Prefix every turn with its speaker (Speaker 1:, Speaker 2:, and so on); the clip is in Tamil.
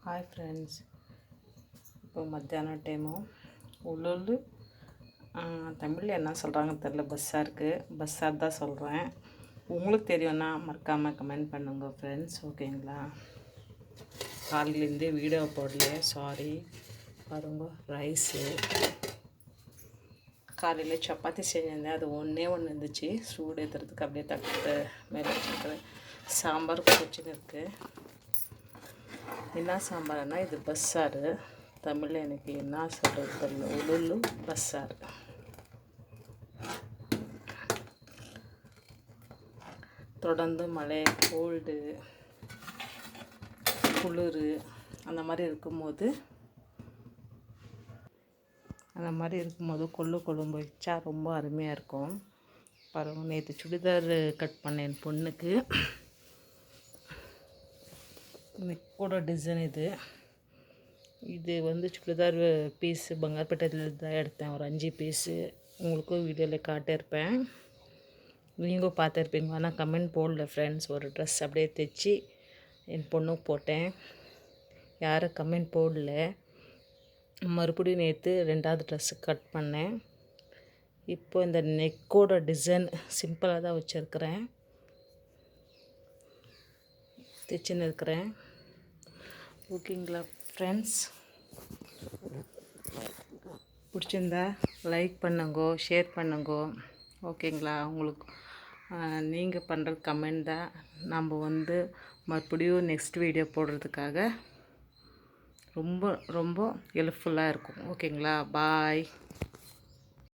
Speaker 1: ஹாய் ஃப்ரெண்ட்ஸ், இப்போ மத்தியான டைமும் உள்ளூர் தமிழில் என்ன சொல்கிறாங்கன்னு தெரில. பஸ்ஸார் தான் சொல்கிறேன். உங்களுக்கு தெரியும்னா மறக்காமல் கமெண்ட் பண்ணுங்க ஃப்ரெண்ட்ஸ். ஓகேங்களா? காலையிலேருந்தே வீடியோ போடல, சாரி. பாருங்க, ரைஸு காலையில் சப்பாத்தி செஞ்சிருந்தேன். அது ஒன்றே இருந்துச்சு, சூடு ஏற்றுறதுக்கு அப்படியே தட்டு மேலே வச்சுருக்குறேன். சாம்பார் குச்சின்னு இருக்குது. என்ன சாம்பார்னா இது பஸ்ஸார். தமிழில் எனக்கு என்ன சொல்கிறது தெரியல. உளுலு பஸ்ஸார். தொடர்ந்து மழை, கோல்டு, குளிர் அந்த மாதிரி இருக்கும்போது கொள்ளு குழம்பு வச்சா ரொம்ப அருமையாக இருக்கும். பாருங்கள், நேற்று சுடிதார் கட் பண்ணேன் என் பொண்ணுக்கு. நெக்கோட டிசைன் இது சுடிதார் பீஸு பங்கார்பேட்டையில் தான் எடுத்தேன். ஒரு 5 பீஸு உங்களுக்கும் வீடியோவில் காட்டியிருப்பேன், நீங்களும் பார்த்துருப்பீங்க. ஆனால் கமெண்ட் போடல ஃப்ரெண்ட்ஸ். ஒரு ட்ரெஸ் அப்படியே தைச்சி என் பொண்ணுக்கு போட்டேன், யாரும் கமெண்ட் போடல. மறுபடியும் நேற்று 2வது ட்ரெஸ்ஸு கட் பண்ணேன். இப்போ இந்த நெக்கோட டிசைன் சிம்பிளாக தான் வச்சுருக்கிறேன், தைச்சின்னு இருக்கிறேன். ஓகேங்களா ஃப்ரெண்ட்ஸ்? பிடிச்சிருந்தா லைக் பண்ணுங்கோ, ஷேர் பண்ணுங்கோ. ஓகேங்களா? உங்களுக்கு நீங்கள் பண்ணுற கமெண்ட் தான் நம்ம மறுபடியும் நெக்ஸ்ட் வீடியோ போடுறதுக்காக ரொம்ப ரொம்ப ஹெல்ப்ஃபுல்லாக இருக்கும். ஓகேங்களா? பாய்.